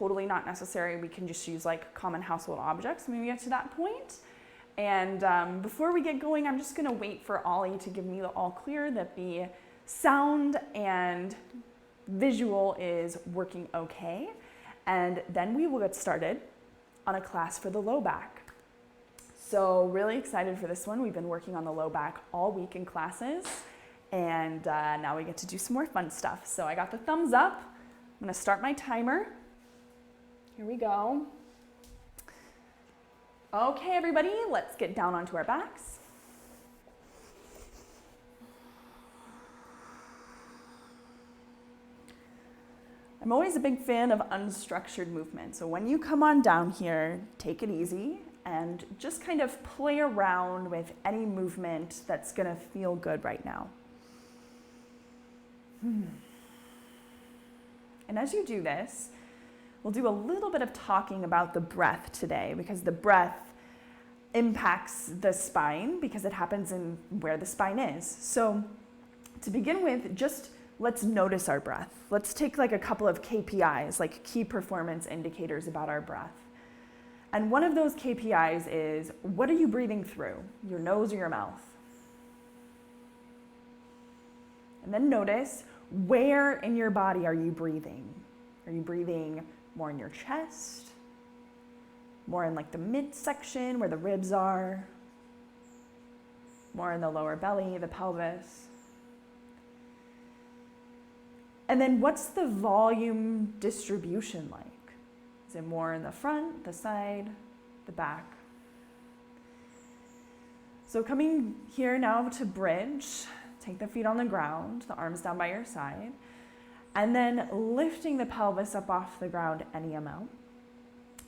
totally not necessary. We can just use like common household objects when we get to that point. And before we get going, I'm just gonna wait for Ollie to give me the all clear that the sound and visual is working okay. And then we will get started on a class for the low back. So really excited for this one. We've been working on the low back all week in classes, and now we get to do some more fun stuff. So I got the thumbs up. I'm gonna start my timer. Here we go. Okay, everybody, let's get down onto our backs. I'm always a big fan of unstructured movement. So when you come on down here, take it easy and just kind of play around with any movement that's gonna feel good right now. And as you do this, we'll do a little bit of talking about the breath today, because the breath impacts the spine because it happens in where the spine is. So to begin with, just let's notice our breath. Let's take like a couple of KPIs, like key performance indicators about our breath. And one of those KPIs is, what are you breathing through, your nose or your mouth? And then notice, where in your body are you breathing? Are you breathing more in your chest? More in like the midsection where the ribs are? More in the lower belly, the pelvis? And then what's the volume distribution like? Is it more in the front, the side, the back? So coming here now to bridge, take the feet on the ground, the arms down by your side, and then lifting the pelvis up off the ground any amount.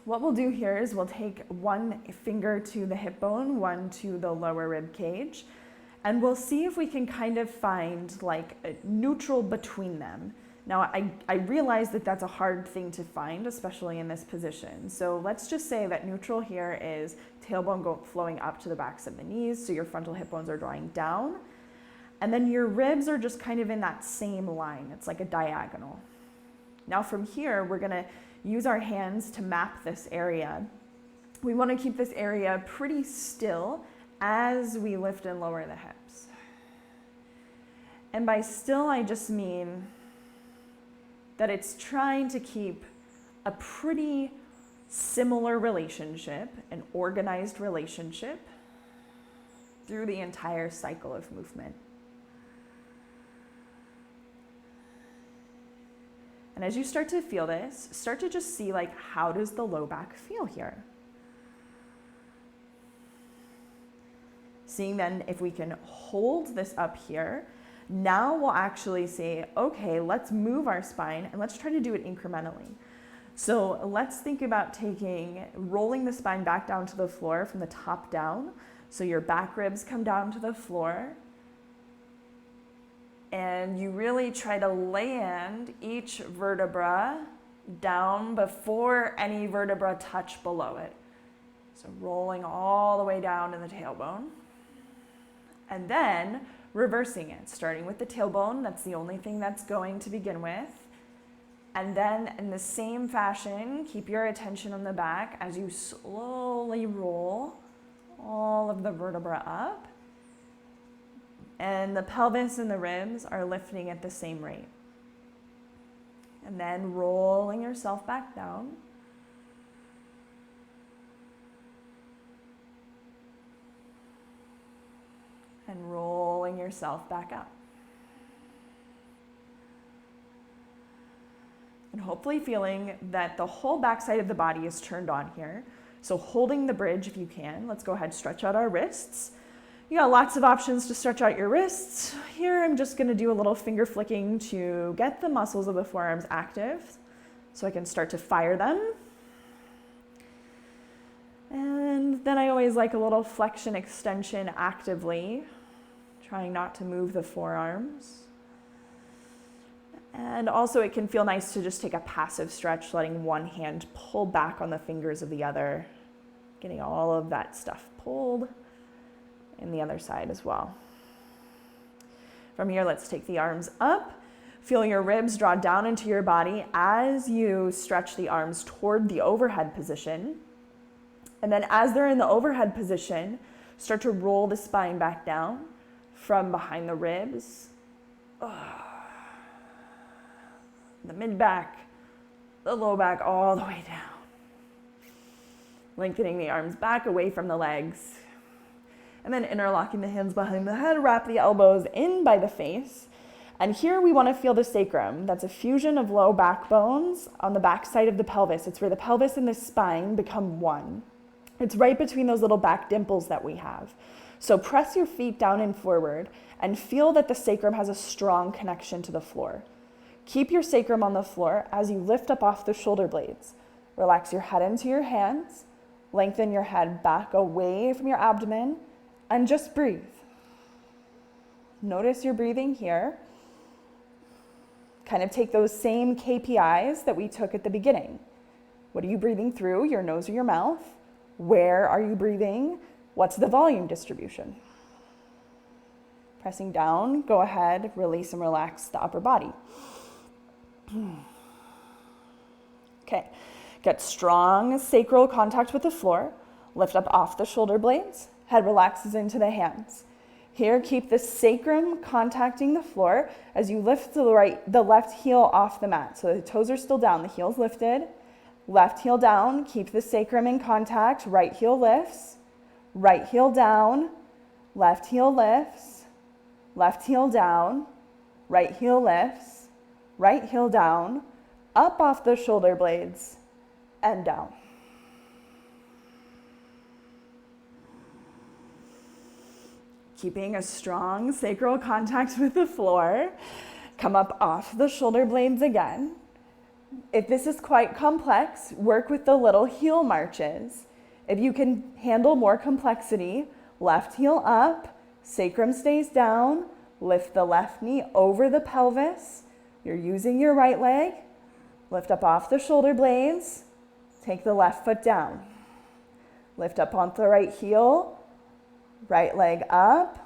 What we'll do here is we'll take one finger to the hip bone, one to the lower rib cage, and we'll see if we can kind of find like a neutral between them. Now, I realize that that's a hard thing to find, especially in this position. So let's just say that neutral here is tailbone flowing up to the backs of the knees, so your frontal hip bones are drawing down. And then your ribs are just kind of in that same line. It's like a diagonal. Now from here, we're gonna use our hands to map this area. We wanna keep this area pretty still as we lift and lower the hips. And by still, I just mean that it's trying to keep a pretty similar relationship, an organized relationship, through the entire cycle of movement. And as you start to feel this, start to just see like, how does the low back feel here? Seeing then if we can hold this up here, now we'll actually say, okay, let's move our spine and let's try to do it incrementally. So let's think about rolling the spine back down to the floor from the top down. So your back ribs come down to the floor, and you really try to land each vertebra down before any vertebra touch below it. So rolling all the way down to the tailbone. And then reversing it, starting with the tailbone. That's the only thing that's going to begin with. And then in the same fashion, keep your attention on the back as you slowly roll all of the vertebra up. And the pelvis and the ribs are lifting at the same rate. And then rolling yourself back down. And rolling yourself back up. And hopefully feeling that the whole backside of the body is turned on here. So holding the bridge if you can. Let's go ahead, stretch out our wrists. You got lots of options to stretch out your wrists. Here I'm just gonna do a little finger flicking to get the muscles of the forearms active so I can start to fire them. And then I always like a little flexion extension actively, trying not to move the forearms. And also it can feel nice to just take a passive stretch, letting one hand pull back on the fingers of the other, getting all of that stuff pulled in the other side as well. From here, let's take the arms up, Feel your ribs draw down into your body as you stretch the arms toward the overhead position. And then as they're in the overhead position, start to roll the spine back down from behind the ribs, the mid-back, the low back, all the way down. Lengthening the arms back away from the legs. And then interlocking the hands behind the head, wrap the elbows in by the face. And here we want to feel the sacrum. That's a fusion of low back bones on the back side of the pelvis. It's where the pelvis and the spine become one. It's right between those little back dimples that we have. So press your feet down and forward and feel that the sacrum has a strong connection to the floor. Keep your sacrum on the floor as you lift up off the shoulder blades. Relax your head into your hands. Lengthen your head back away from your abdomen and just breathe. Notice your breathing here. Kind of take those same KPIs that we took at the beginning. What are you breathing through, your nose or your mouth? Where are you breathing? What's the volume distribution? Pressing down, go ahead, release and relax the upper body. Okay, get strong sacral contact with the floor. Lift up off the shoulder blades. Head relaxes into the hands. Here, keep the sacrum contacting the floor as you lift the left heel off the mat. So the toes are still down, the heel's lifted. Left heel down, keep the sacrum in contact. Right heel lifts. Right heel down. Left heel lifts. Left heel down. Right heel lifts. Right heel down. Up off the shoulder blades and down. Keeping a strong sacral contact with the floor. Come up off the shoulder blades again. If this is quite complex, work with the little heel marches. If you can handle more complexity, left heel up, sacrum stays down, lift the left knee over the pelvis. You're using your right leg. Lift up off the shoulder blades. Take the left foot down. Lift up onto the right heel. Right leg up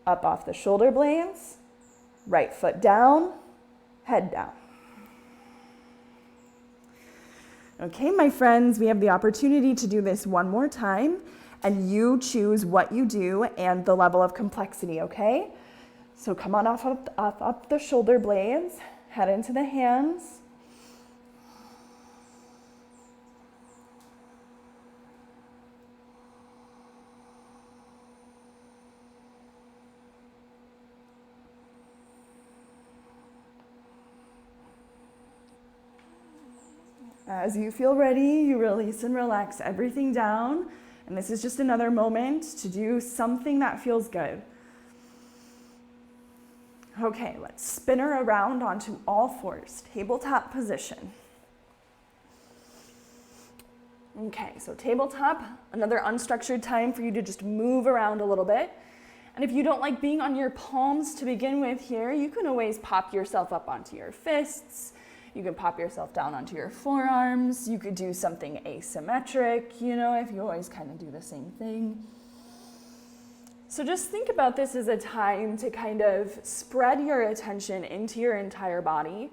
off the shoulder blades, right foot down, head down. Okay, my friends, we have the opportunity to do this one more time, and you choose what you do and the level of complexity, okay? So come on up the shoulder blades, head into the hands. As you feel ready, you release and relax everything down. And this is just another moment to do something that feels good. Okay, let's spin her around onto all fours, tabletop position. Okay, so tabletop, another unstructured time for you to just move around a little bit. And if you don't like being on your palms to begin with here, you can always pop yourself up onto your fists. You can pop yourself down onto your forearms. You could do something asymmetric, if you always kind of do the same thing. So just think about this as a time to kind of spread your attention into your entire body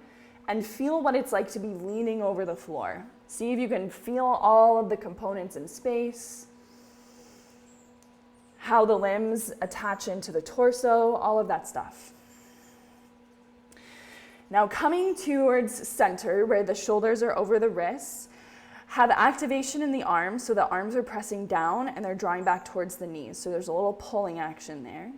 and feel what it's like to be leaning over the floor. See if you can feel all of the components in space, how the limbs attach into the torso, all of that stuff. Now coming towards center where the shoulders are over the wrists, have activation in the arms, so the arms are pressing down and they're drawing back towards the knees. So there's a little pulling action there.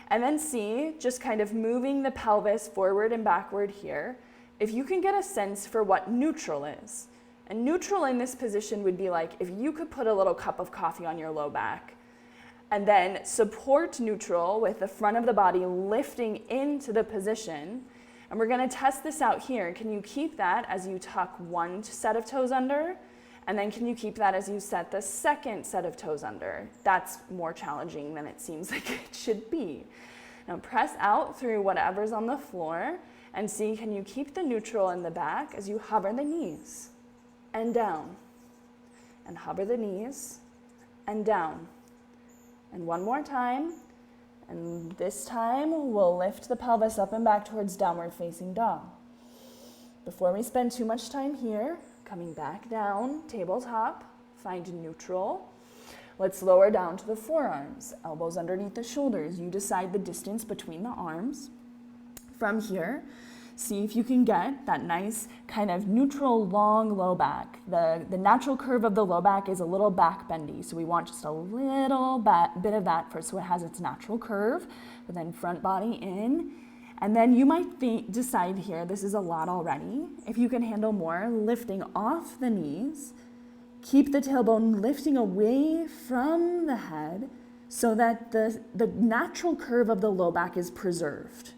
And then see, just kind of moving the pelvis forward and backward here, if you can get a sense for what neutral is. And neutral in this position would be like if you could put a little cup of coffee on your low back and then support neutral with the front of the body lifting into the position. And we're going to test this out here. Can you keep that as you tuck one set of toes under? And then can you keep that as you set the second set of toes under? That's more challenging than it seems like it should be. Now press out through whatever's on the floor and see, can you keep the neutral in the back as you hover the knees and down? And hover the knees and down. And one more time. And this time, we'll lift the pelvis up and back towards downward facing dog. Before we spend too much time here, coming back down, tabletop, find neutral. Let's lower down to the forearms, elbows underneath the shoulders. You decide the distance between the arms. From here, see if you can get that nice kind of neutral long low back. The natural curve of the low back is a little back bendy, so we want just a little bit of that first so it has its natural curve, but then front body in. And then you might decide here, this is a lot already, if you can handle more, lifting off the knees, keep the tailbone lifting away from the head so that the natural curve of the low back is preserved.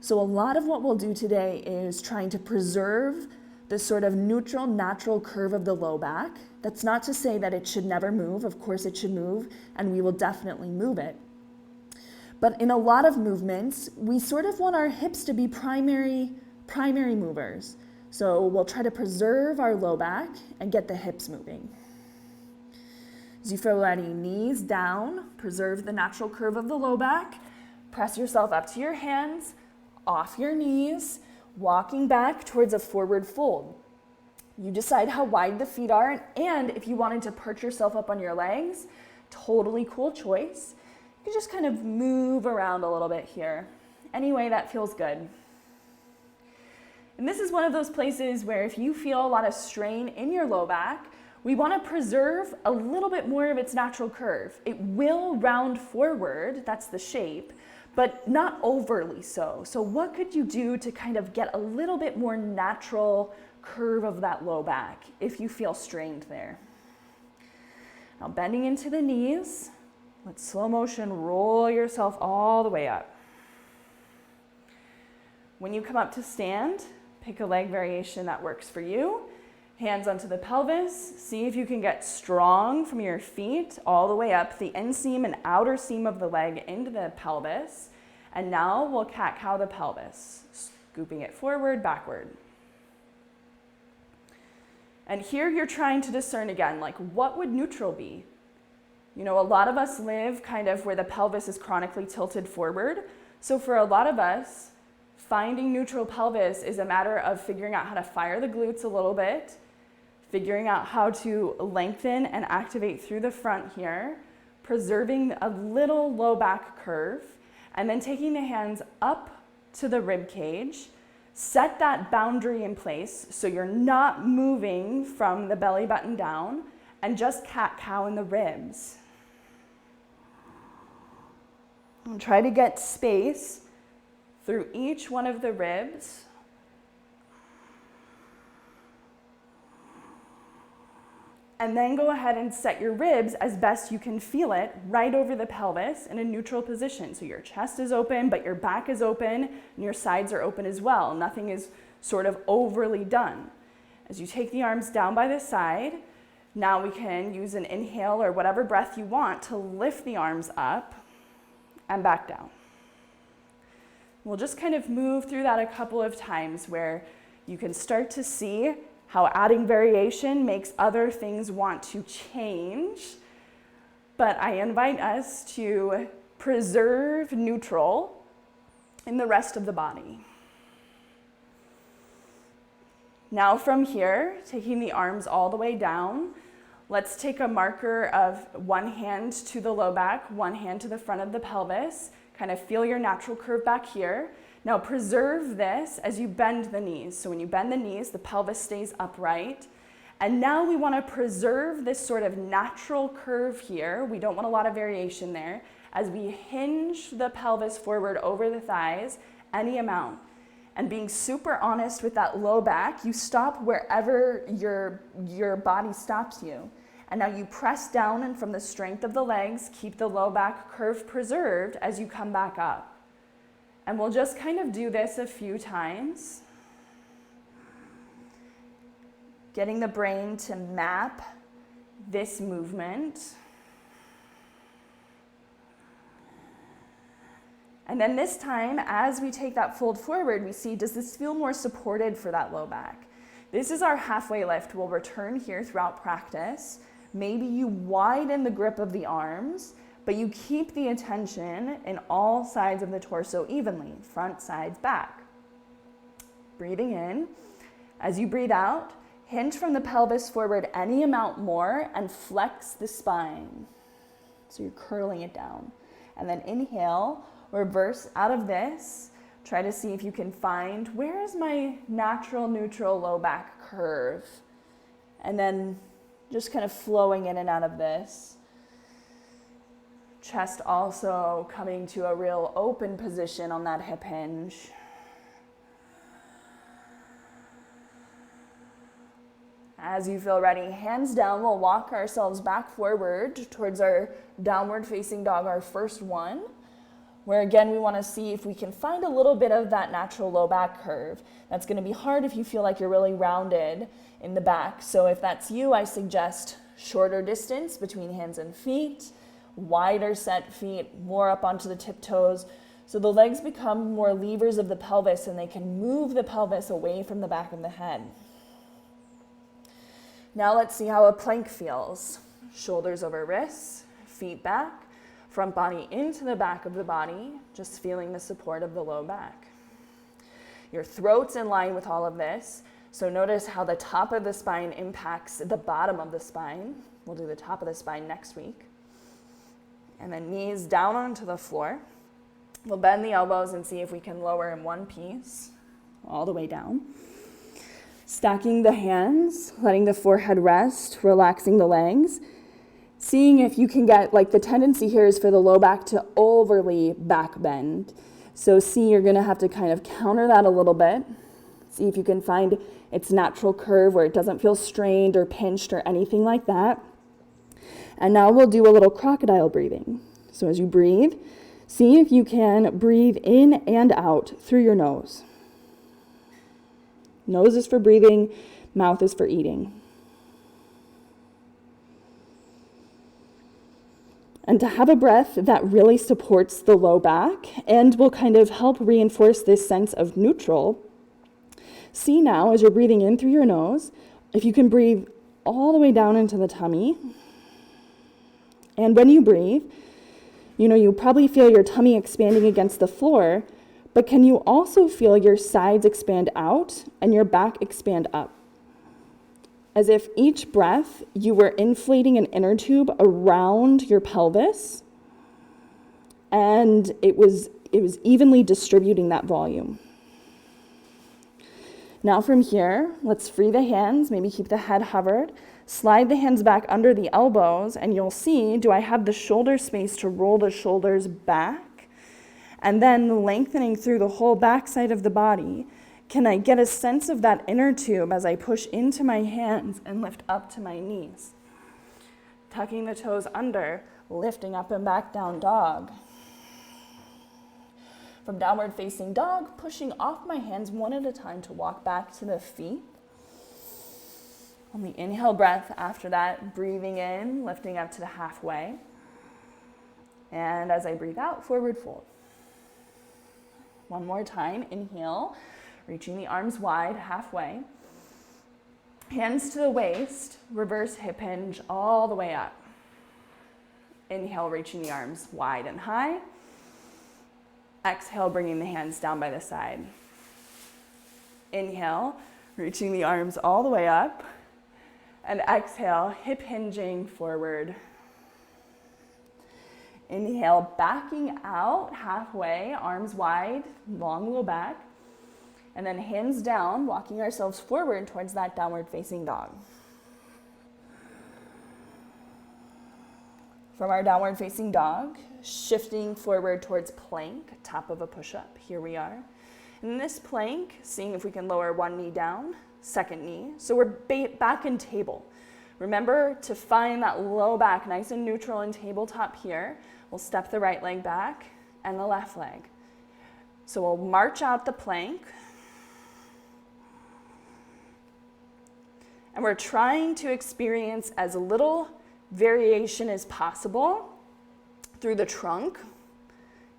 So a lot of what we'll do today is trying to preserve this sort of neutral, natural curve of the low back. That's not to say that it should never move. Of course it should move, and we will definitely move it. But in a lot of movements, we sort of want our hips to be primary movers. So we'll try to preserve our low back and get the hips moving. As you feel ready, knees down, preserve the natural curve of the low back. Press yourself up to your hands, off your knees, walking back towards a forward fold. You decide how wide the feet are, and if you wanted to perch yourself up on your legs, totally cool choice. You can just kind of move around a little bit here. Any way that feels good. And this is one of those places where if you feel a lot of strain in your low back, we want to preserve a little bit more of its natural curve. It will round forward, that's the shape, but not overly so. So what could you do to kind of get a little bit more natural curve of that low back if you feel strained there? Now bending into the knees, let's slow motion roll yourself all the way up. When you come up to stand, pick a leg variation that works for you. Hands onto the pelvis. See if you can get strong from your feet all the way up the inseam and outer seam of the leg into the pelvis. And now we'll cat-cow the pelvis, scooping it forward, backward. And here you're trying to discern again, like what would neutral be? You know, a lot of us live kind of where the pelvis is chronically tilted forward. So for a lot of us, finding neutral pelvis is a matter of figuring out how to fire the glutes a little bit, figuring out how to lengthen and activate through the front here, preserving a little low back curve, and then taking the hands up to the rib cage. Set that boundary in place so you're not moving from the belly button down, and just cat-cow in the ribs. And try to get space through each one of the ribs. And then go ahead and set your ribs as best you can feel it right over the pelvis in a neutral position. So your chest is open, but your back is open, and your sides are open as well. Nothing is sort of overly done. As you take the arms down by the side, now we can use an inhale or whatever breath you want to lift the arms up and back down. We'll just kind of move through that a couple of times where you can start to see how adding variation makes other things want to change. But I invite us to preserve neutral in the rest of the body. Now from here, taking the arms all the way down, let's take a marker of one hand to the low back, one hand to the front of the pelvis. Kind of feel your natural curve back here. Now preserve this as you bend the knees. So when you bend the knees, the pelvis stays upright. And now we want to preserve this sort of natural curve here. We don't want a lot of variation there. As we hinge the pelvis forward over the thighs, any amount. And being super honest with that low back, you stop wherever your body stops you. And now you press down, and from the strength of the legs, keep the low back curve preserved as you come back up. And we'll just kind of do this a few times. Getting the brain to map this movement. And then this time, as we take that fold forward, we see, does this feel more supported for that low back? This is our halfway lift. We'll return here throughout practice. Maybe you widen the grip of the arms, but you keep the attention in all sides of the torso evenly, front, sides, back. Breathing in. As you breathe out, hinge from the pelvis forward any amount more and flex the spine. So you're curling it down. And then inhale, reverse out of this. Try to see if you can find, where is my natural neutral low back curve? And then just kind of flowing in and out of this. Chest also coming to a real open position on that hip hinge. As you feel ready, hands down, we'll walk ourselves back forward towards our downward facing dog, our first one, where again, we want to see if we can find a little bit of that natural low back curve. That's going to be hard if you feel like you're really rounded in the back. So if that's you, I suggest shorter distance between hands and feet, wider set feet, more up onto the tiptoes. So the legs become more levers of the pelvis and they can move the pelvis away from the back of the head. Now let's see how a plank feels. Shoulders over wrists, feet back, front body into the back of the body, just feeling the support of the low back. Your throat's in line with all of this, so notice how the top of the spine impacts the bottom of the spine. We'll do the top of the spine next week. And then knees down onto the floor. We'll bend the elbows and see if we can lower in one piece, all the way down. Stacking the hands, letting the forehead rest, relaxing the legs. Seeing if you can get, like the tendency here is for the low back to overly back bend. So see, you're gonna have to kind of counter that a little bit. See if you can find its natural curve where it doesn't feel strained or pinched or anything like that. And now we'll do a little crocodile breathing. So as you breathe, see if you can breathe in and out through your nose. Nose is for breathing, mouth is for eating. And to have a breath that really supports the low back and will kind of help reinforce this sense of neutral, see now as you're breathing in through your nose, if you can breathe all the way down into the tummy. And when you breathe, you probably feel your tummy expanding against the floor, but can you also feel your sides expand out and your back expand up? As if each breath you were inflating an inner tube around your pelvis and it was evenly distributing that volume. Now from here, let's free the hands, maybe keep the head hovered, slide the hands back under the elbows, and you'll see, do I have the shoulder space to roll the shoulders back? And then lengthening through the whole back side of the body. Can I get a sense of that inner tube as I push into my hands and lift up to my knees? Tucking the toes under, lifting up and back, down dog. From downward facing dog, pushing off my hands one at a time to walk back to the feet. On the inhale breath after that, breathing in, lifting up to the halfway. And as I breathe out, forward fold. One more time, inhale, reaching the arms wide, halfway. Hands to the waist, reverse hip hinge all the way up. Inhale, reaching the arms wide and high. Exhale, bringing the hands down by the side. Inhale, reaching the arms all the way up. And exhale, hip hinging forward. Inhale, backing out halfway, arms wide, long low back. And then hands down, walking ourselves forward towards that downward facing dog. From our downward facing dog, shifting forward towards plank, top of a push-up. Here we are. In this plank, seeing if we can lower one knee down, second knee. So we're back in table. Remember to find that low back nice and neutral in tabletop here. We'll step the right leg back and the left leg. So we'll march out the plank. And we're trying to experience as little variation as possible through the trunk,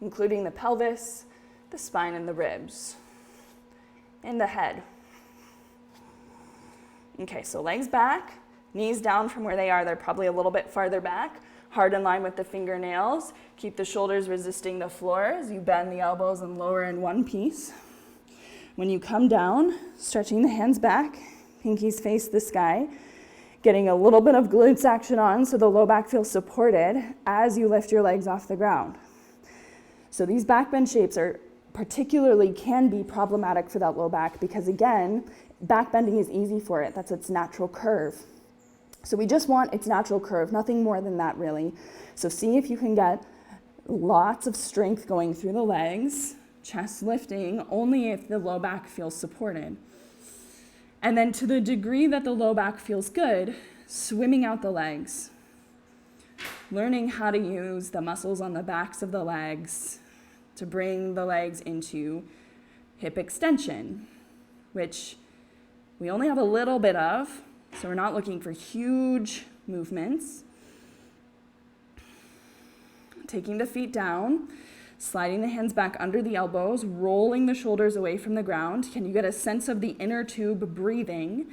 including the pelvis, the spine, and the ribs, and the head. Okay, so legs back, knees down from where they are. They're probably a little bit farther back. hard in line with the fingernails. Keep the shoulders resisting the floor as you bend the elbows and lower in one piece. When you come down, stretching the hands back, pinkies face the sky, getting a little bit of glutes action on so the low back feels supported as you lift your legs off the ground. So these back bend shapes can be problematic for that low back because, again, back bending is easy for it. That's its natural curve. So we just want its natural curve, nothing more than that really. So see if you can get lots of strength going through the legs, chest lifting only if the low back feels supported. And then to the degree that the low back feels good, swimming out the legs, learning how to use the muscles on the backs of the legs to bring the legs into hip extension, which we only have a little bit of, so we're not looking for huge movements. Taking the feet down, sliding the hands back under the elbows, rolling the shoulders away from the ground. Can you get a sense of the inner tube breathing?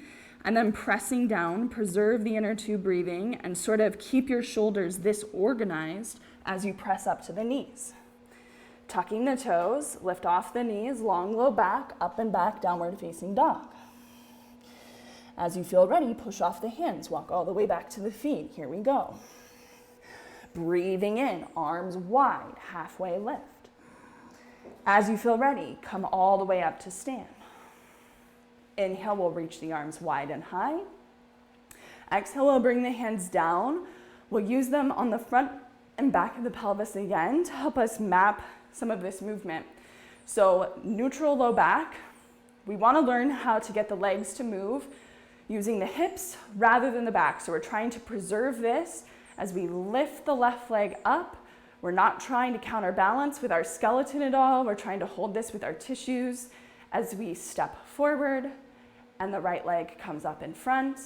And then pressing down, preserve the inner tube breathing, and sort of keep your shoulders this organized as you press up to the knees. Tucking the toes, lift off the knees, long low back, up and back, downward facing dog. As you feel ready, push off the hands, walk all the way back to the feet. Here we go. Breathing in, arms wide, halfway lift. As you feel ready, come all the way up to stand. Inhale, we'll reach the arms wide and high. Exhale, we'll bring the hands down. We'll use them on the front and back of the pelvis again to help us map some of this movement. So neutral low back, we want to learn how to get the legs to move using the hips rather than the back. So we're trying to preserve this as we lift the left leg up. We're not trying to counterbalance with our skeleton at all. We're trying to hold this with our tissues as we step forward and the right leg comes up in front.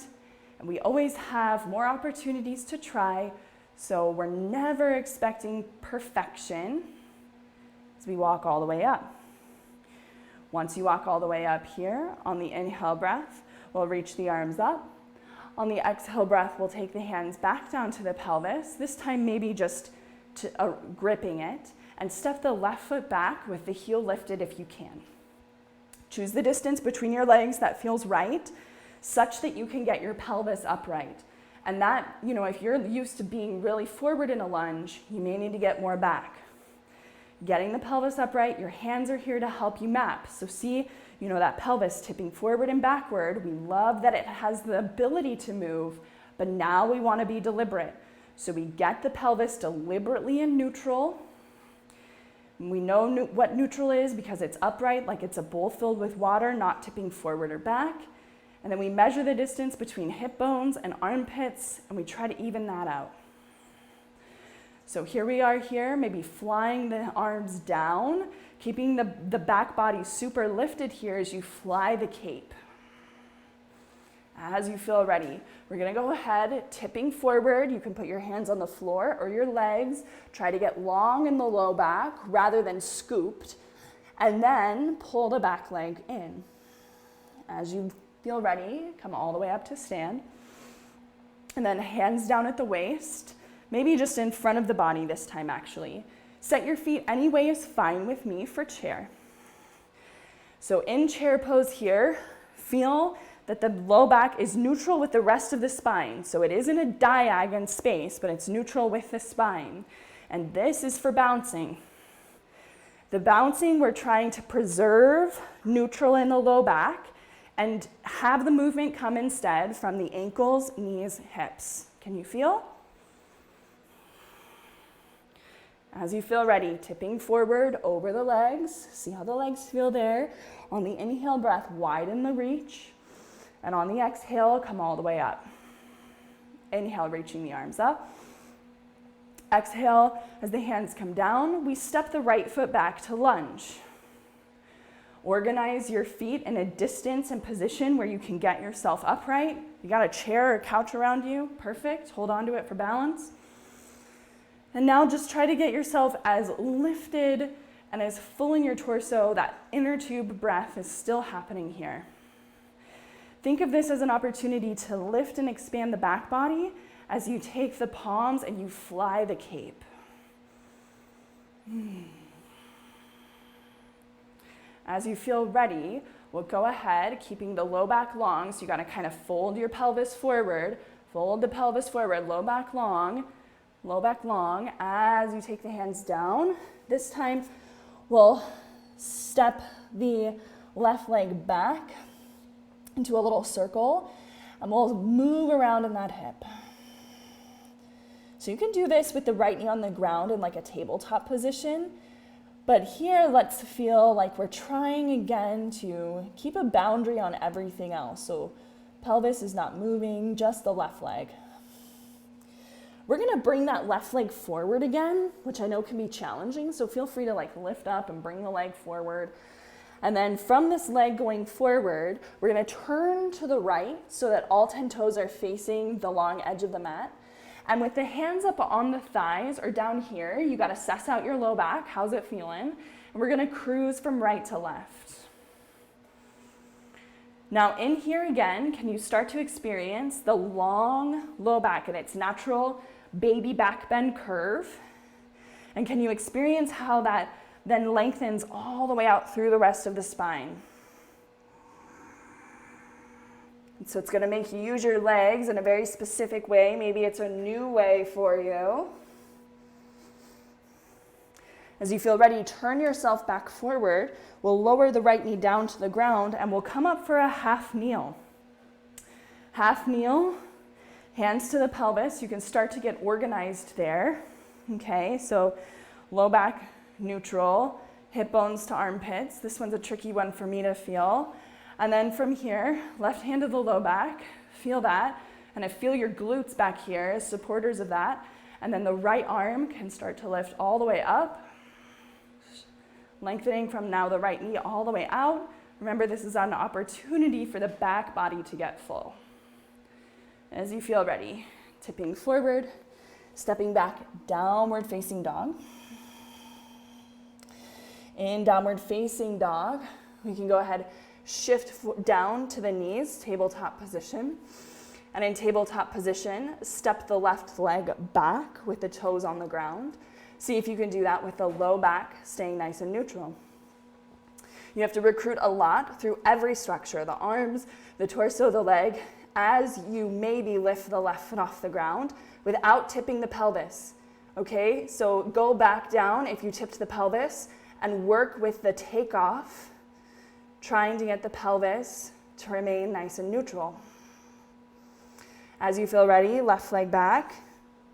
And we always have more opportunities to try, so we're never expecting perfection as we walk all the way up. Once you walk all the way up here, on the inhale breath, we'll reach the arms up. On the exhale breath, we'll take the hands back down to the pelvis, this time maybe just gripping it, and step the left foot back with the heel lifted if you can. Choose the distance between your legs that feels right, such that you can get your pelvis upright. And that, if you're used to being really forward in a lunge, you may need to get more back. Getting the pelvis upright, your hands are here to help you map. So see, that pelvis tipping forward and backward. We love that it has the ability to move, but now we want to be deliberate. So we get the pelvis deliberately in neutral. We know what neutral is because it's upright, like it's a bowl filled with water, not tipping forward or back. And then we measure the distance between hip bones and armpits, and we try to even that out. So here we are here, maybe flying the arms down, keeping the back body super lifted here as you fly the cape. As you feel ready, we're gonna go ahead, tipping forward. You can put your hands on the floor or your legs. Try to get long in the low back rather than scooped. And then pull the back leg in. As you feel ready, come all the way up to stand. And then hands down at the waist, maybe just in front of the body this time actually. Set your feet any way is fine with me for chair. So in chair pose here, feel that the low back is neutral with the rest of the spine. So it isn't a diag in space, but it's neutral with the spine. And this is for bouncing. The bouncing, we're trying to preserve neutral in the low back and have the movement come instead from the ankles, knees, hips. Can you feel? As you feel ready, tipping forward over the legs. See how the legs feel there. On the inhale breath, widen the reach. And on the exhale, come all the way up. Inhale, reaching the arms up. Exhale, as the hands come down, we step the right foot back to lunge. Organize your feet in a distance and position where you can get yourself upright. You got a chair or a couch around you, perfect. Hold on to it for balance. And now just try to get yourself as lifted and as full in your torso. That inner tube breath is still happening here. Think of this as an opportunity to lift and expand the back body as you take the palms and you fly the cape. As you feel ready, we'll go ahead, keeping the low back long, so you gotta kind of fold your pelvis forward, fold the pelvis forward, low back long, as you take the hands down. This time, we'll step the left leg back into a little circle, and we'll move around in that hip. So you can do this with the right knee on the ground in like a tabletop position, but here let's feel like we're trying again to keep a boundary on everything else. So pelvis is not moving, just the left leg. We're gonna bring that left leg forward again, which I know can be challenging, so feel free to like lift up and bring the leg forward. And then from this leg going forward, we're gonna turn to the right so that all 10 toes are facing the long edge of the mat. And with the hands up on the thighs or down here, you gotta suss out your low back. How's it feeling? And we're gonna cruise from right to left. Now in here again, can you start to experience the long low back and its natural baby back bend curve? And can you experience how that then lengthens all the way out through the rest of the spine? And so it's going to make you use your legs in a very specific way. Maybe it's a new way for you. As you feel ready, turn yourself back forward. We'll lower the right knee down to the ground and we'll come up for a half kneel. Half kneel, hands to the pelvis. You can start to get organized there. Okay, so low back, neutral, hip bones to armpits. This one's a tricky one for me to feel. And then from here, left hand to the low back, feel that. And I feel your glutes back here as supporters of that. And then the right arm can start to lift all the way up, lengthening from now the right knee all the way out. Remember, this is an opportunity for the back body to get full. As you feel ready, tipping forward, stepping back, downward facing dog. In downward facing dog, we can go ahead, shift down to the knees, tabletop position. And in tabletop position, step the left leg back with the toes on the ground. See if you can do that with the low back staying nice and neutral. You have to recruit a lot through every structure, the arms, the torso, the leg, as you maybe lift the left foot off the ground without tipping the pelvis. Okay, so go back down if you tipped the pelvis and work with the takeoff, trying to get the pelvis to remain nice and neutral. As you feel ready, left leg back,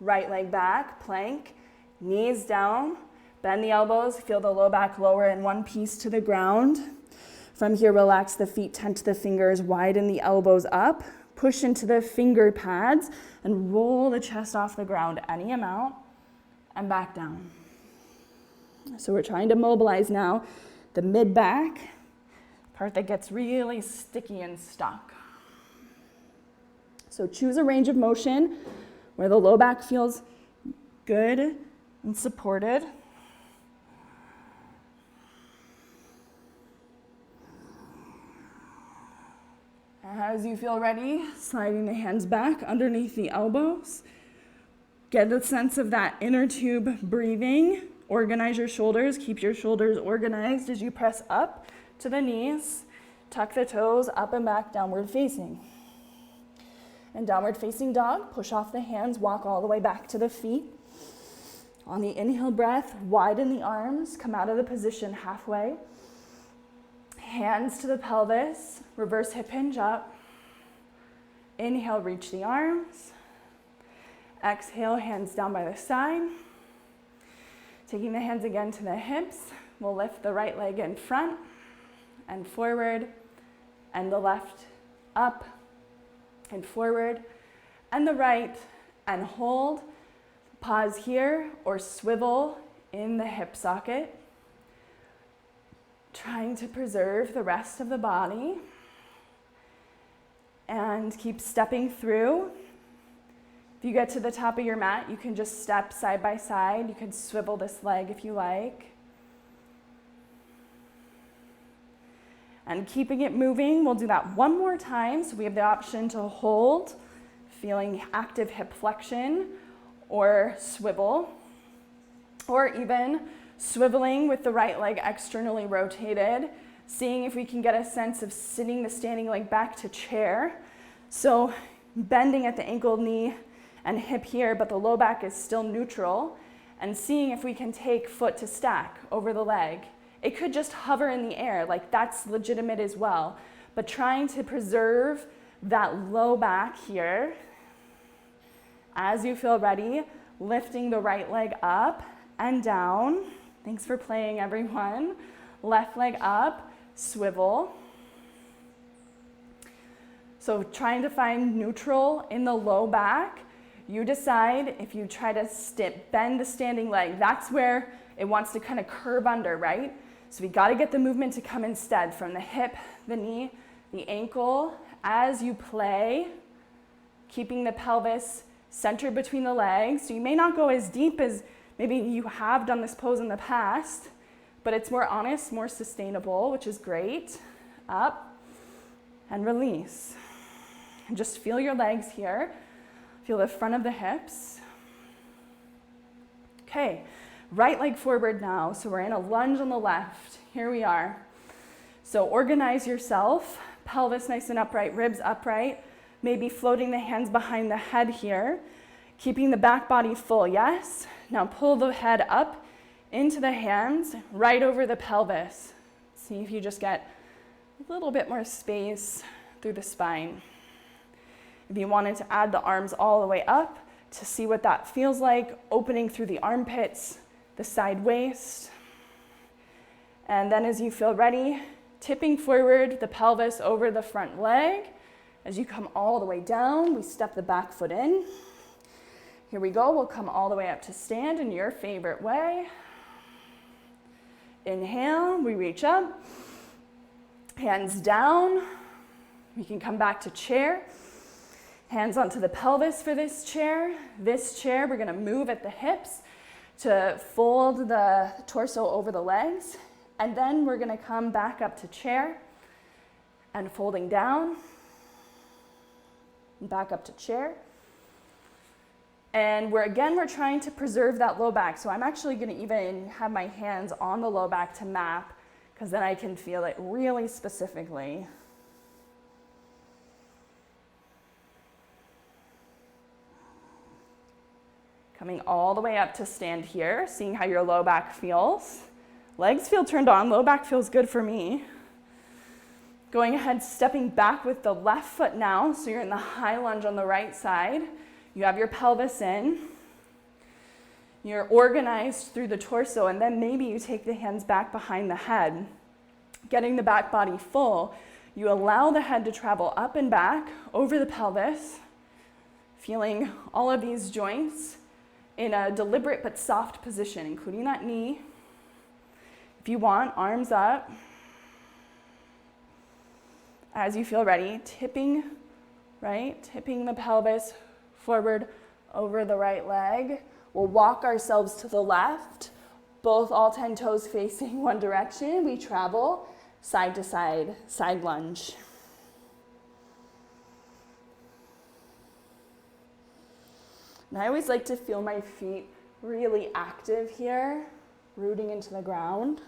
right leg back, plank, knees down, bend the elbows, feel the low back lower in one piece to the ground. From here, relax the feet, tent the fingers, widen the elbows up, push into the finger pads, and roll the chest off the ground any amount, and back down. So we're trying to mobilize now the mid-back, part that gets really sticky and stuck. So choose a range of motion where the low back feels good and supported. As you feel ready, sliding the hands back underneath the elbows. Get a sense of that inner tube breathing. Organize your shoulders, keep your shoulders organized as you press up to the knees. Tuck the toes up and back, downward facing. And downward facing dog, push off the hands, walk all the way back to the feet. On the inhale breath, widen the arms, come out of the position halfway. Hands to the pelvis, reverse hip hinge up. Inhale, reach the arms. Exhale, hands down by the side. Taking the hands again to the hips, we'll lift the right leg in front and forward, and the left up and forward, and the right, and hold. Pause here or swivel in the hip socket. Trying to preserve the rest of the body. And keep stepping through. If you get to the top of your mat, you can just step side by side. You can swivel this leg if you like. And keeping it moving, we'll do that one more time. So we have the option to hold, feeling active hip flexion or swivel, or even swiveling with the right leg externally rotated, seeing if we can get a sense of sitting the standing leg back to chair. So bending at the ankle, knee, and hip here, but the low back is still neutral, and seeing if we can take foot to stack over the leg. It could just hover in the air, like that's legitimate as well, but trying to preserve that low back here. As you feel ready, lifting the right leg up and down. Thanks for playing, everyone. Left leg up, swivel. So trying to find neutral in the low back. You decide if you try to bend the standing leg. That's where it wants to kind of curve under, right? So we got to get the movement to come instead from the hip, the knee, the ankle. As you play, keeping the pelvis centered between the legs. So you may not go as deep as maybe you have done this pose in the past, but it's more honest, more sustainable, which is great. Up and release. And just feel your legs here. Feel the front of the hips. Okay, right leg forward now. So we're in a lunge on the left. Here we are. So organize yourself. Pelvis nice and upright, ribs upright. Maybe floating the hands behind the head here. Keeping the back body full, yes? Now pull the head up into the hands, right over the pelvis. See if you just get a little bit more space through the spine. If you wanted to add the arms all the way up to see what that feels like, opening through the armpits, the side waist. And then as you feel ready, tipping forward the pelvis over the front leg. As you come all the way down, we step the back foot in. Here we go, we'll come all the way up to stand in your favorite way. Inhale, we reach up. Hands down. We can come back to chair. Hands onto the pelvis for this chair. This chair, we're gonna move at the hips to fold the torso over the legs. And then we're gonna come back up to chair and folding down. Back up to chair. And we're trying to preserve that low back. So I'm actually gonna even have my hands on the low back to map, because then I can feel it really specifically. Coming all the way up to stand here, seeing how your low back feels. Legs feel turned on, low back feels good for me. Going ahead, stepping back with the left foot now, so you're in the high lunge on the right side. You have your pelvis in. You're organized through the torso, and then maybe you take the hands back behind the head. Getting the back body full, you allow the head to travel up and back over the pelvis, feeling all of these joints in a deliberate but soft position, including that knee. If you want, arms up. As you feel ready, tipping the pelvis forward over the right leg. We'll walk ourselves to the left, all 10 toes facing one direction. We travel side to side, side lunge. And I always like to feel my feet really active here, rooting into the ground.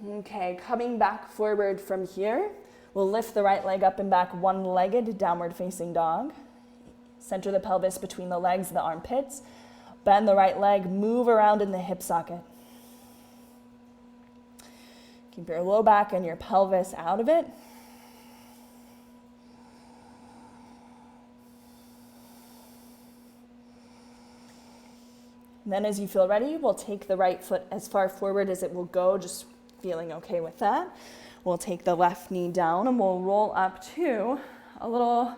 Okay, coming back forward from here, we'll lift the right leg up and back, one-legged downward facing dog. Center the pelvis between the legs, the armpits. Bend the right leg, move around in the hip socket. Keep your low back and your pelvis out of it. And then as you feel ready, we'll take the right foot as far forward as it will go, just feeling okay with that. We'll take the left knee down and we'll roll up to a little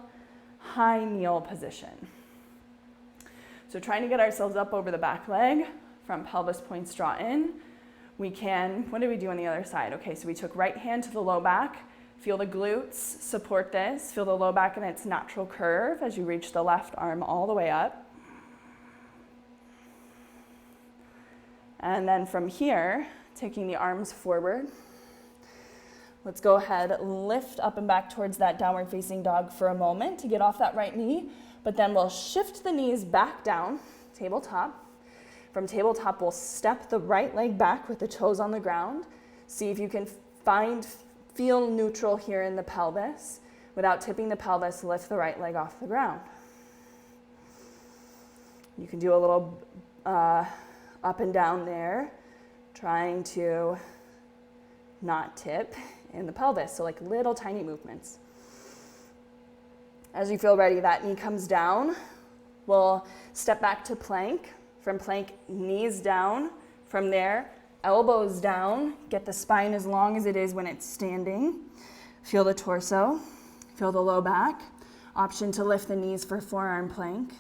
high kneel position. So trying to get ourselves up over the back leg, front pelvis points draw in. We can, what did we do on the other side? Okay, so we took right hand to the low back. Feel the glutes support this. Feel the low back in its natural curve as you reach the left arm all the way up. And then from here, taking the arms forward, Let's go ahead, lift up and back towards that downward facing dog for a moment to get off that right knee, but then we'll shift the knees back down, tabletop. From tabletop, we'll step the right leg back with the toes on the ground. See if you can feel neutral here in the pelvis. Without tipping the pelvis, lift the right leg off the ground. You can do a little up and down there, trying to not tip in the pelvis, so like little tiny movements. As you feel ready, that knee comes down. We'll step back to plank. From plank, knees down. From there, elbows down. Get the spine as long as it is when it's standing. Feel the torso, feel the low back. Option to lift the knees for forearm plank.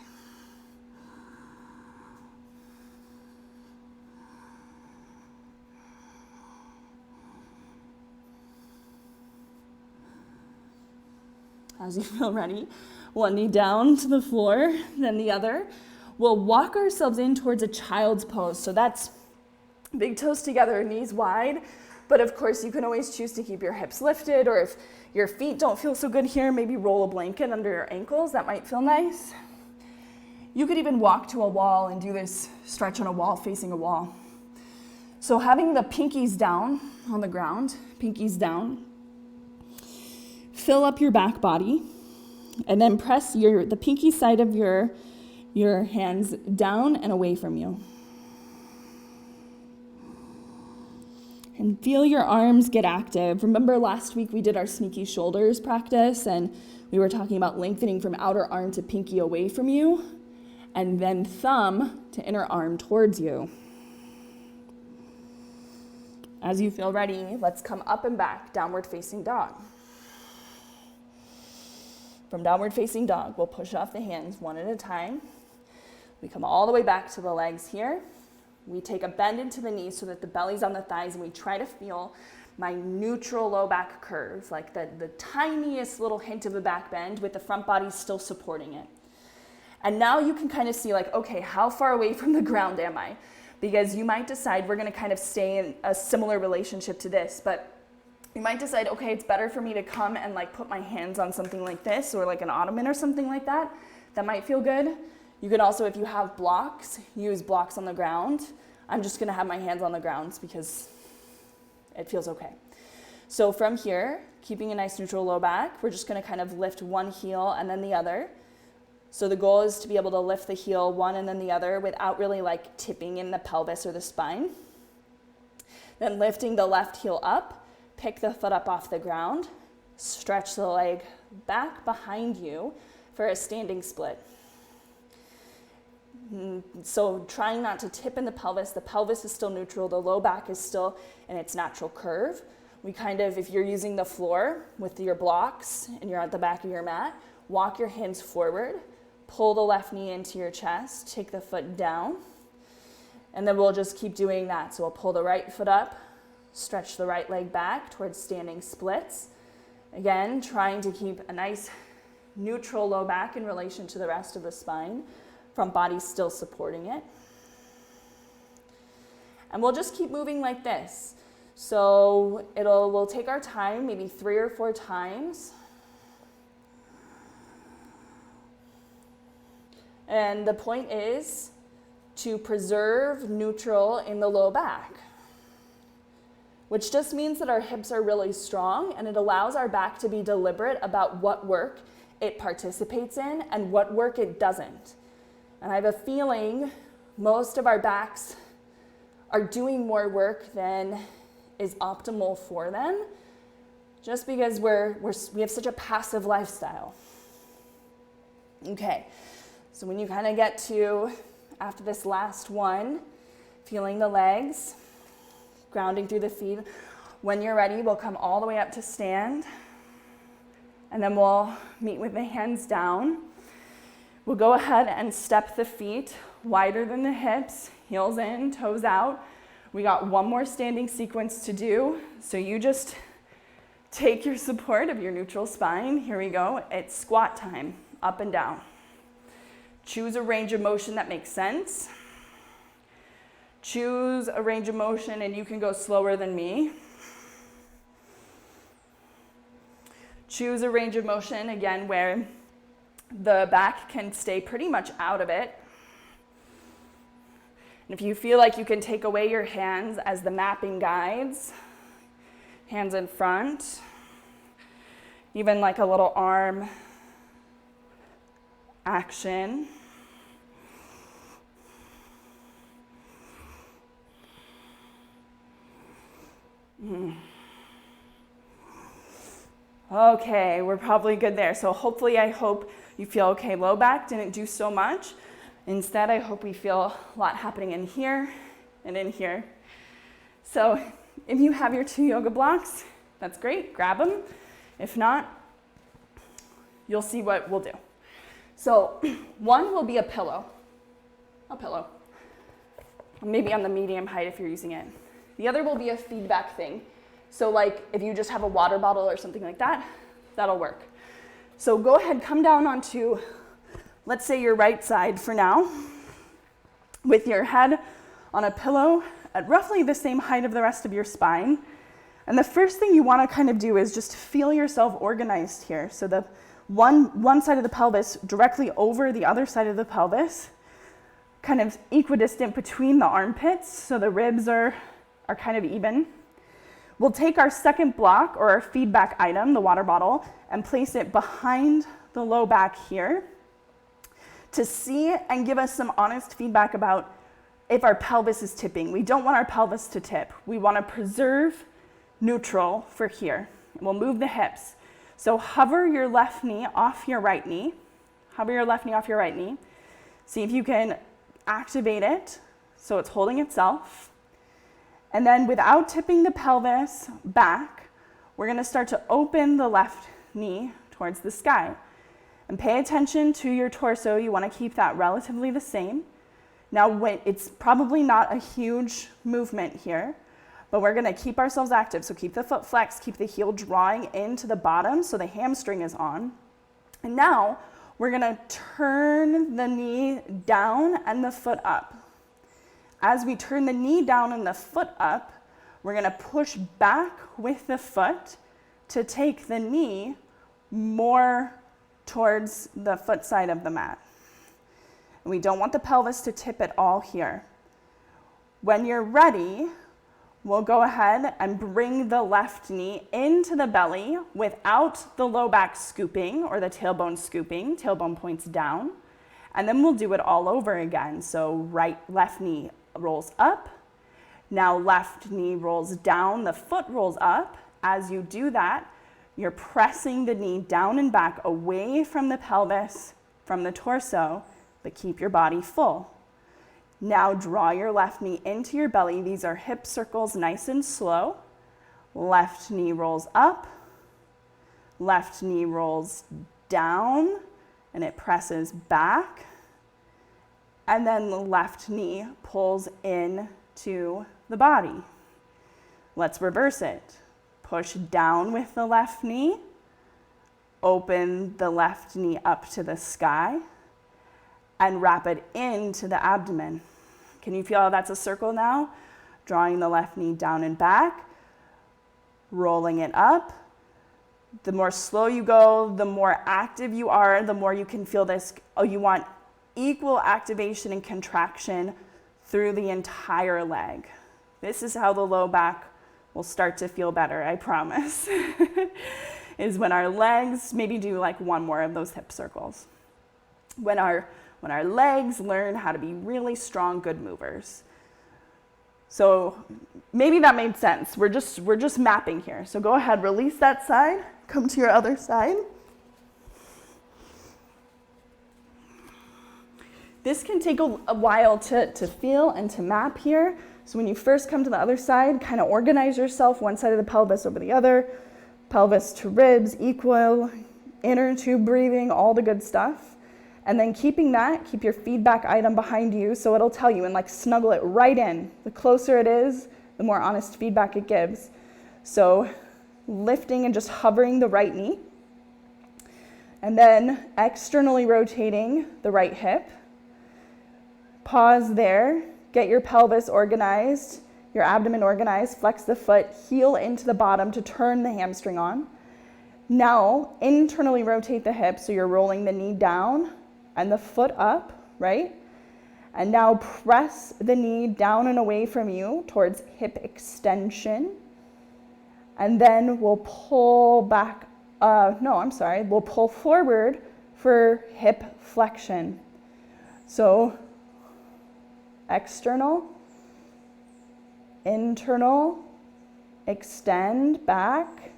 As you feel ready, one knee down to the floor, then the other. We'll walk ourselves in towards a child's pose. So that's big toes together, knees wide. But of course, you can always choose to keep your hips lifted, or if your feet don't feel so good here, maybe roll a blanket under your ankles. That might feel nice. You could even walk to a wall and do this stretch on a wall, facing a wall. So having the pinkies down on the ground, pinkies down, fill up your back body, and then press the pinky side of your hands down and away from you. And feel your arms get active. Remember last week we did our sneaky shoulders practice, and we were talking about lengthening from outer arm to pinky away from you, and then thumb to inner arm towards you. As you feel ready, let's come up and back, downward facing dog. From downward facing dog, we'll push off the hands one at a time. We come all the way back to the legs here. We take a bend into the knees so that the belly's on the thighs, and we try to feel my neutral low back curve, like the tiniest little hint of a back bend with the front body still supporting it. And now you can kind of see like, okay, how far away from the ground am I? Because you might decide we're gonna kind of stay in a similar relationship to this, but you might decide, okay, it's better for me to come and like put my hands on something like this or like an ottoman or something like that. That might feel good. You can also, if you have blocks, use blocks on the ground. I'm just gonna have my hands on the ground because it feels okay. So from here, keeping a nice neutral low back, we're just gonna kind of lift one heel and then the other. So the goal is to be able to lift the heel one and then the other without really like tipping in the pelvis or the spine. Then lifting the left heel up, pick the foot up off the ground, stretch the leg back behind you for a standing split. So trying not to tip in the pelvis is still neutral, the low back is still in its natural curve. We kind of, if you're using the floor with your blocks and you're at the back of your mat, walk your hands forward, pull the left knee into your chest, take the foot down, and then we'll just keep doing that. So we'll pull the right foot up, stretch the right leg back towards standing splits. Again, trying to keep a nice neutral low back in relation to the rest of the spine. Front body still supporting it. And we'll just keep moving like this. So we'll take our time, maybe 3 or 4 times. And the point is to preserve neutral in the low back, which just means that our hips are really strong and it allows our back to be deliberate about what work it participates in and what work it doesn't. And I have a feeling most of our backs are doing more work than is optimal for them, just because we have such a passive lifestyle. Okay, so when you kind of get to, after this last one, feeling the legs, grounding through the feet, when you're ready, we'll come all the way up to stand, and then we'll meet with the hands down. We'll go ahead and step the feet wider than the hips, heels in, toes out. We got one more standing sequence to do. So you just take your support of your neutral spine. Here we go. It's squat time, up and down. Choose a range of motion that makes sense. Choose a range of motion and you can go slower than me. Choose a range of motion, again, where the back can stay pretty much out of it. And if you feel like you can take away your hands as the mapping guides, hands in front, even like a little arm action. Okay, we're probably good there. So hopefully, I hope you feel okay. Low back didn't do so much. Instead, I hope we feel a lot happening in here and in here. So if you have your 2 yoga blocks, that's great, grab them. If not, you'll see what we'll do. So one will be a pillow, maybe on the medium height if you're using it. The other will be a feedback thing. So like if you just have a water bottle or something like that, that'll work. So go ahead, come down onto, let's say your right side for now, with your head on a pillow at roughly the same height of the rest of your spine. And the first thing you want to kind of do is just feel yourself organized here. So the one side of the pelvis directly over the other side of the pelvis, kind of equidistant between the armpits, so the ribs are kind of even. We'll take our second block or our feedback item, the water bottle, and place it behind the low back here to see and give us some honest feedback about if our pelvis is tipping. We don't want our pelvis to tip. We want to preserve neutral for here. We'll move the hips. So hover your left knee off your right knee. Hover your left knee off your right knee. See if you can activate it so it's holding itself. And then without tipping the pelvis back, we're going to start to open the left knee towards the sky. And pay attention to your torso. You want to keep that relatively the same. Now, it's probably not a huge movement here, but we're going to keep ourselves active. So keep the foot flexed, keep the heel drawing into the bottom so the hamstring is on. And now we're going to turn the knee down and the foot up. As we turn the knee down and the foot up, we're going to push back with the foot to take the knee more towards the foot side of the mat. And we don't want the pelvis to tip at all here. When you're ready, we'll go ahead and bring the left knee into the belly without the low back scooping or the tailbone scooping, tailbone points down. And then we'll do it all over again. So left knee rolls up. Now left knee rolls down, the foot rolls up. As you do that, you're pressing the knee down and back away from the pelvis, from the torso, but keep your body full. Now draw your left knee into your belly. These are hip circles, nice and slow. Left knee rolls up. Left knee rolls down, and it presses back. And then the left knee pulls in to the body. Let's reverse it. Push down with the left knee. Open the left knee up to the sky. And wrap it into the abdomen. Can you feel how that's a circle now? Drawing the left knee down and back. Rolling it up. The more slow you go, the more active you are, the more you can feel this. Oh, you want equal activation and contraction through the entire leg. This is how the low back will start to feel better, I promise, is when our legs maybe do like one more of those hip circles. When our legs learn how to be really strong, good movers. So maybe that made sense. We're just mapping here. So go ahead, release that side, come to your other side. This can take a while to feel and to map here. So when you first come to the other side, kind of organize yourself, one side of the pelvis over the other, pelvis to ribs, equal, inner tube breathing, all the good stuff. And then keep your feedback item behind you so it'll tell you and like snuggle it right in. The closer it is, the more honest feedback it gives. So lifting and just hovering the right knee. And then externally rotating the right hip. Pause there, get your pelvis organized, your abdomen organized, flex the foot, heel into the bottom to turn the hamstring on. Now, internally rotate the hip, so you're rolling the knee down and the foot up, right? And now press the knee down and away from you towards hip extension. And then we'll pull back, we'll pull forward for hip flexion. So external, internal, extend back,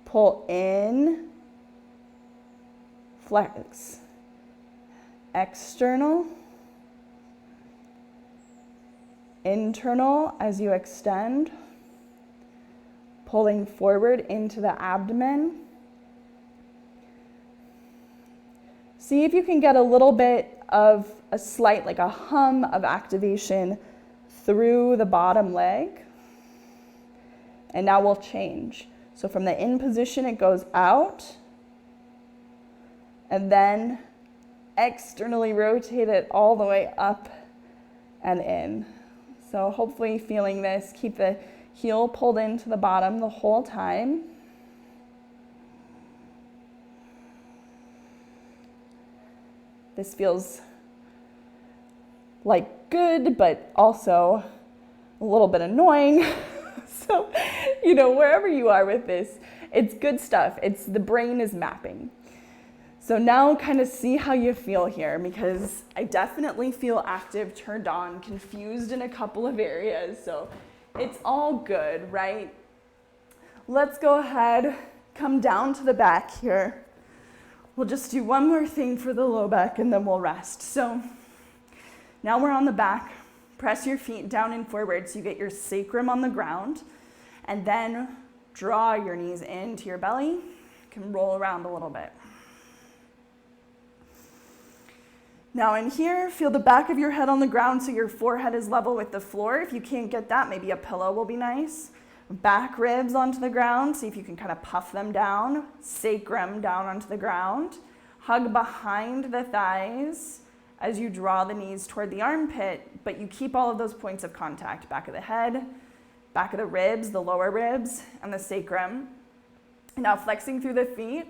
pull in, flex, external, internal as you extend, pulling forward into the abdomen. See if you can get a little bit of a slight, like a hum of activation through the bottom leg. And now we'll change. So from the in position, it goes out, and then externally rotate it all the way up and in. So hopefully feeling this, keep the heel pulled into the bottom the whole time. This feels like good, but also a little bit annoying. So, wherever you are with this, it's good stuff. The brain is mapping. So now kind of see how you feel here, because I definitely feel active, turned on, confused in a couple of areas. So it's all good, right? Let's go ahead, come down to the back here. We'll just do one more thing for the low back and then we'll rest. So now we're on the back. Press your feet down and forward so you get your sacrum on the ground, and then draw your knees into your belly. You can roll around a little bit. Now in here, feel the back of your head on the ground so your forehead is level with the floor. If you can't get that, maybe a pillow will be nice. Back ribs onto the ground, see if you can kind of puff them down. Sacrum down onto the ground. Hug behind the thighs as you draw the knees toward the armpit, but you keep all of those points of contact. Back of the head, back of the ribs, the lower ribs, and the sacrum. Now flexing through the feet,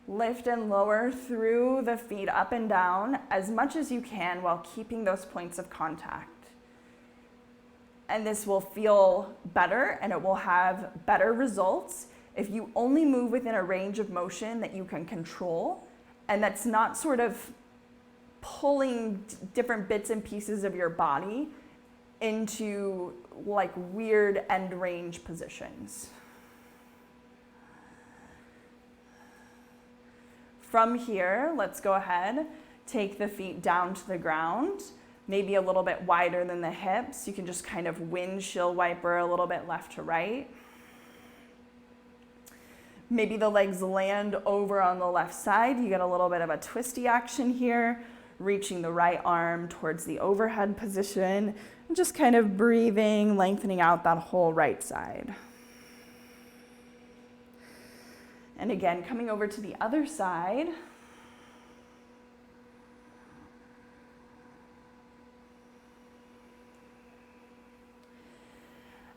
lift and lower through the feet up and down as much as you can while keeping those points of contact. And this will feel better and it will have better results if you only move within a range of motion that you can control, and that's not sort of pulling different bits and pieces of your body into like weird end range positions. From here, let's go ahead, take the feet down to the ground, maybe a little bit wider than the hips. You can just kind of windshield wiper a little bit left to right. Maybe the legs land over on the left side. You get a little bit of a twisty action here, reaching the right arm towards the overhead position, and just kind of breathing, lengthening out that whole right side. And again, coming over to the other side.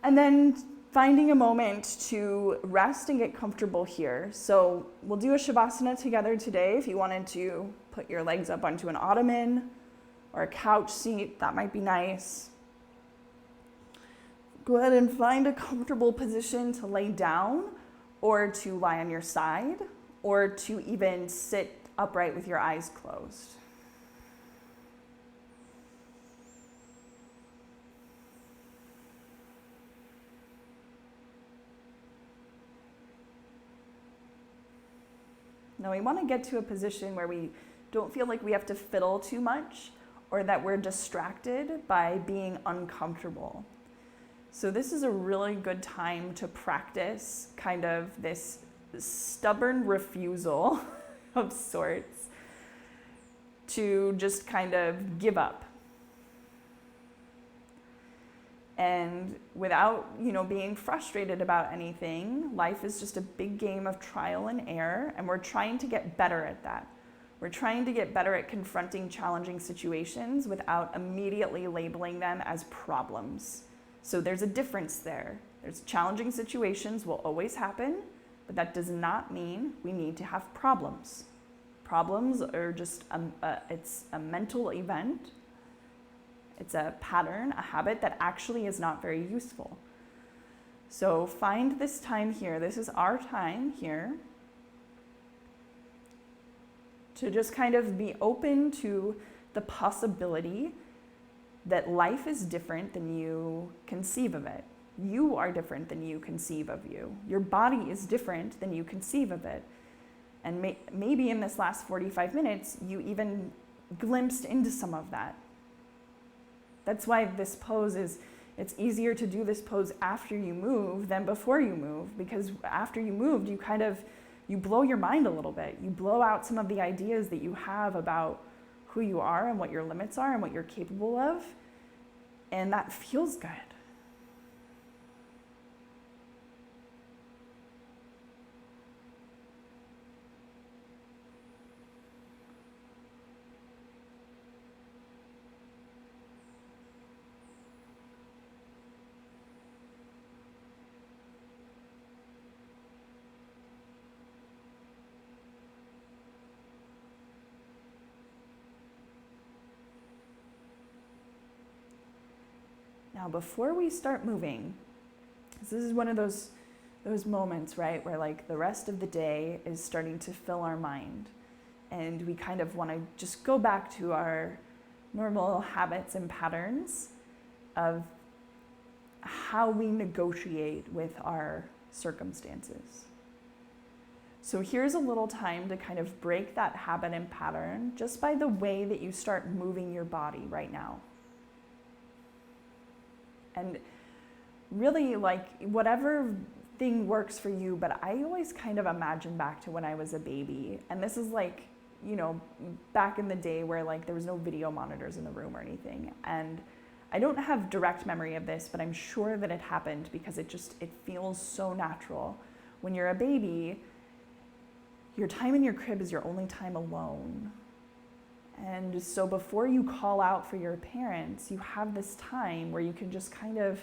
And then finding a moment to rest and get comfortable here. So we'll do a Shavasana together today. If you wanted to put your legs up onto an ottoman or a couch seat, that might be nice. Go ahead and find a comfortable position to lay down or to lie on your side or to even sit upright with your eyes closed. Now we want to get to a position where we don't feel like we have to fiddle too much or that we're distracted by being uncomfortable. So this is a really good time to practice kind of this stubborn refusal of sorts to just kind of give up. And without, being frustrated about anything, life is just a big game of trial and error, and we're trying to get better at that. We're trying to get better at confronting challenging situations without immediately labeling them as problems. So there's a difference there. There's challenging situations will always happen, But that does not mean we need to have problems. Problems are just it's a mental event. It's a pattern, a habit that actually is not very useful. So find this time here. This is our time here to just kind of be open to the possibility that life is different than you conceive of it. You are different than you conceive of you. Your body is different than you conceive of it. And maybe in this last 45 minutes, you even glimpsed into some of that. That's why this pose it's easier to do this pose after you move than before you move, because after you moved, you blow your mind a little bit. You blow out some of the ideas that you have about who you are and what your limits are and what you're capable of, and that feels good. Now, before we start moving, this is one of those moments, right, where like the rest of the day is starting to fill our mind, and we kind of want to just go back to our normal habits and patterns of how we negotiate with our circumstances. So here's a little time to kind of break that habit and pattern just by the way that you start moving your body right now. And really, like, whatever thing works for you, but I always kind of imagine back to when I was a baby. And this is like, you know, back in the day where like there was no video monitors in the room or anything. And I don't have direct memory of this, but I'm sure that it happened because it feels so natural. When you're a baby, your time in your crib is your only time alone. And so before you call out for your parents, you have this time where you can just kind of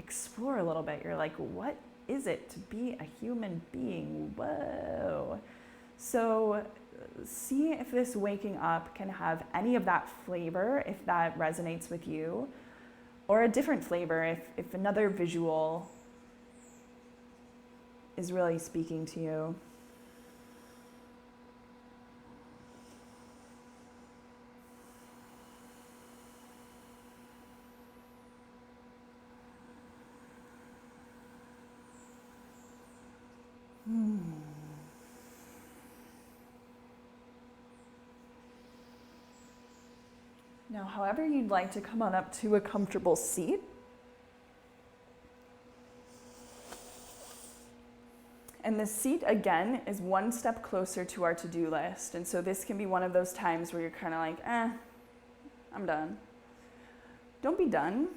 explore a little bit. You're like, what is it to be a human being? Whoa. So see if this waking up can have any of that flavor, if that resonates with you, or a different flavor if another visual is really speaking to you. Now, however you'd like to come on up to a comfortable seat. And the seat, again, is one step closer to our to-do list. And so this can be one of those times where you're kind of like, I'm done. Don't be done.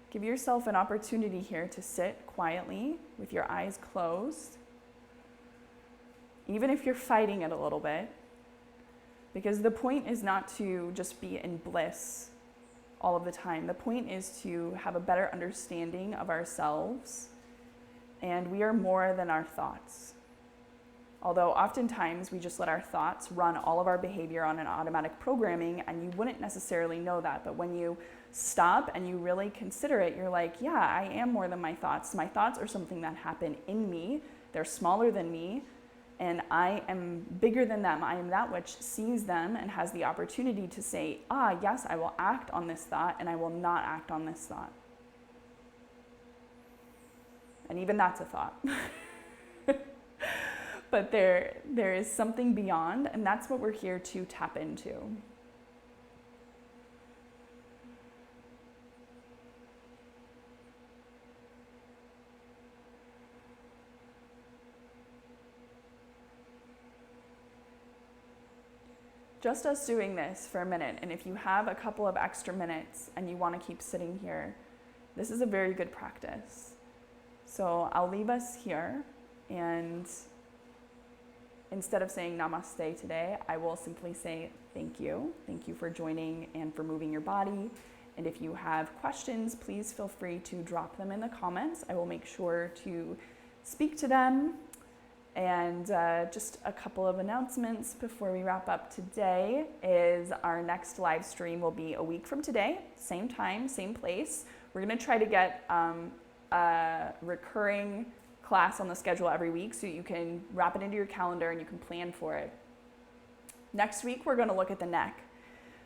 Give yourself an opportunity here to sit quietly with your eyes closed, even if you're fighting it a little bit, because the point is not to just be in bliss all of the time. The point is to have a better understanding of ourselves, and we are more than our thoughts. Although oftentimes we just let our thoughts run all of our behavior on an automatic programming, and you wouldn't necessarily know that, but when you stop and you really consider it, you're like, yeah, I am more than my thoughts. My thoughts are something that happen in me. They're smaller than me, and I am bigger than them. I am that which sees them and has the opportunity to say, yes, I will act on this thought, and I will not act on this thought. And even that's a thought. But there is something beyond, and that's what we're here to tap into. Just us doing this for a minute, and if you have a couple of extra minutes and you want to keep sitting here, this is a very good practice. So I'll leave us here, and instead of saying namaste today, I will simply say thank you. Thank you for joining and for moving your body. And if you have questions, please feel free to drop them in the comments. I will make sure to speak to them. And just a couple of announcements before we wrap up today is our next live stream will be a week from today, same time, same place. We're gonna try to get a recurring class on the schedule every week so you can wrap it into your calendar and you can plan for it. Next week, we're gonna look at the neck.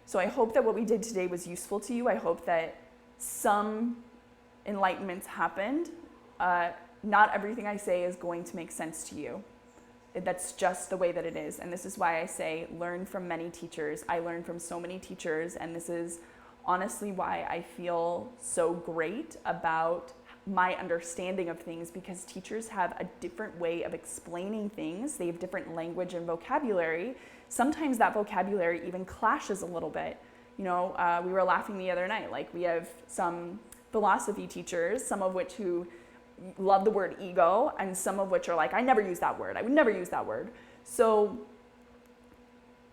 So I hope that what we did today was useful to you. I hope that some enlightenments happened. Not everything I say is going to make sense to you. That's just the way that it is. And this is why I say learn from many teachers. I learned from so many teachers, and this is honestly why I feel so great about my understanding of things, because teachers have a different way of explaining things. They have different language and vocabulary. Sometimes that vocabulary even clashes a little bit. You know, we were laughing the other night, like we have some philosophy teachers, some of which who love the word ego, and some of which are like, I never use that word. I would never use that word. So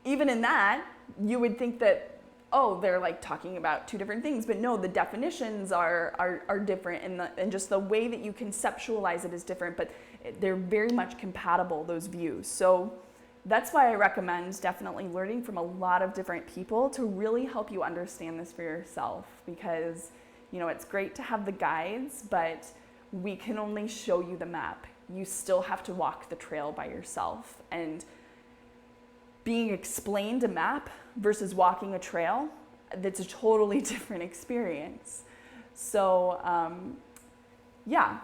even in that, you would think that, oh, they're like talking about two different things, but no, the definitions are different, and just the way that you conceptualize it is different, but they're very much compatible, those views. So that's why I recommend definitely learning from a lot of different people to really help you understand this for yourself, because, you know, it's great to have the guides, but we can only show you the map. You still have to walk the trail by yourself, and being explained a map versus walking a trail, that's a totally different experience. So yeah,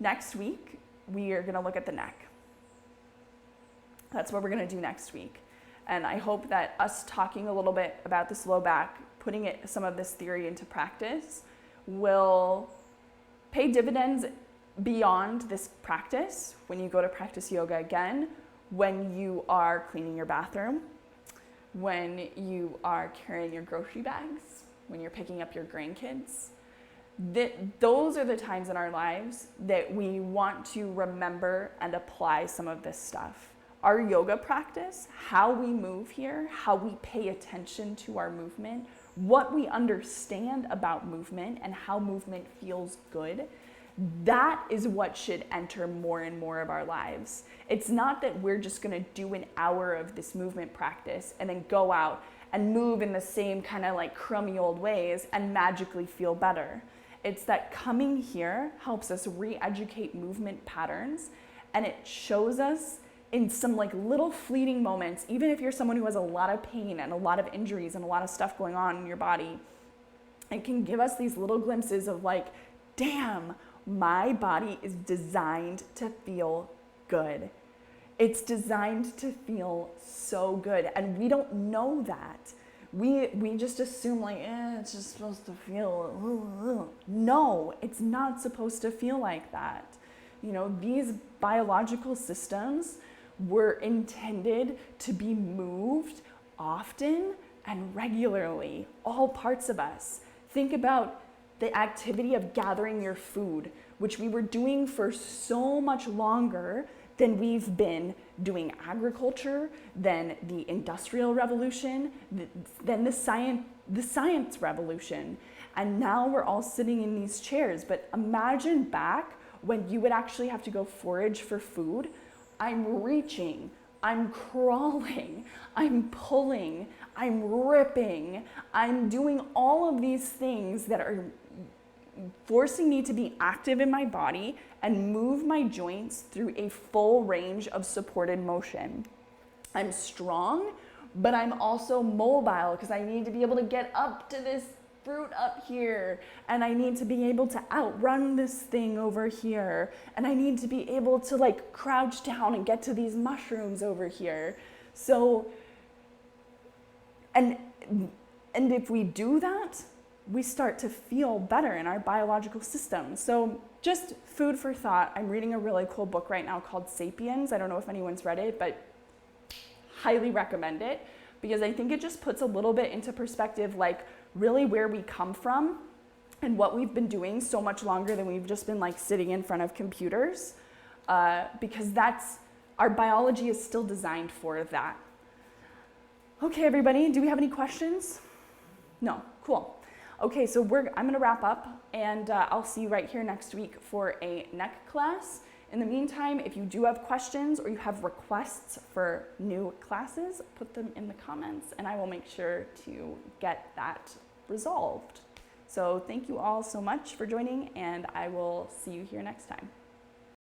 next week we are gonna look at the neck. That's what we're gonna do next week. And I hope that us talking a little bit about this low back, putting some of this theory into practice, will pay dividends beyond this practice when you go to practice yoga again, when you are cleaning your bathroom, when you are carrying your grocery bags, when you're picking up your grandkids. Those are the times in our lives that we want to remember and apply some of this stuff. Our yoga practice, how we move here, how we pay attention to our movement, what we understand about movement and how movement feels good, that is what should enter more and more of our lives. It's not that we're just gonna do an hour of this movement practice and then go out and move in the same kind of like crummy old ways and magically feel better. It's that coming here helps us re-educate movement patterns, and it shows us in some like little fleeting moments, even if you're someone who has a lot of pain and a lot of injuries and a lot of stuff going on in your body, it can give us these little glimpses of like, damn, my body is designed to feel good. It's designed to feel so good, and we don't know that. We just assume like, it's just supposed to feel, no, it's not supposed to feel like that. You know, these biological systems were intended to be moved often and regularly, all parts of us. Think about the activity of gathering your food, which we were doing for so much longer than we've been doing agriculture, than the Industrial Revolution, than the science revolution. And now we're all sitting in these chairs. But imagine back when you would actually have to go forage for food. I'm reaching, I'm crawling, I'm pulling, I'm ripping, I'm doing all of these things that are forcing me to be active in my body and move my joints through a full range of supported motion. I'm strong, but I'm also mobile because I need to be able to get up to this fruit up here, and I need to be able to outrun this thing over here, and I need to be able to like crouch down and get to these mushrooms over here. So, and if we do that, we start to feel better in our biological system. So just food for thought. I'm reading a really cool book right now called Sapiens. I don't know if anyone's read it, but highly recommend it, because I think it just puts a little bit into perspective, like really where we come from and what we've been doing so much longer than we've just been like sitting in front of computers, because that's our biology is still designed for that. Okay, everybody, do we have any questions? No, cool. Okay, so I'm gonna wrap up, and I'll see you right here next week for a neck class. In the meantime, if you do have questions or you have requests for new classes, put them in the comments and I will make sure to get that resolved. So thank you all so much for joining, and I will see you here next time.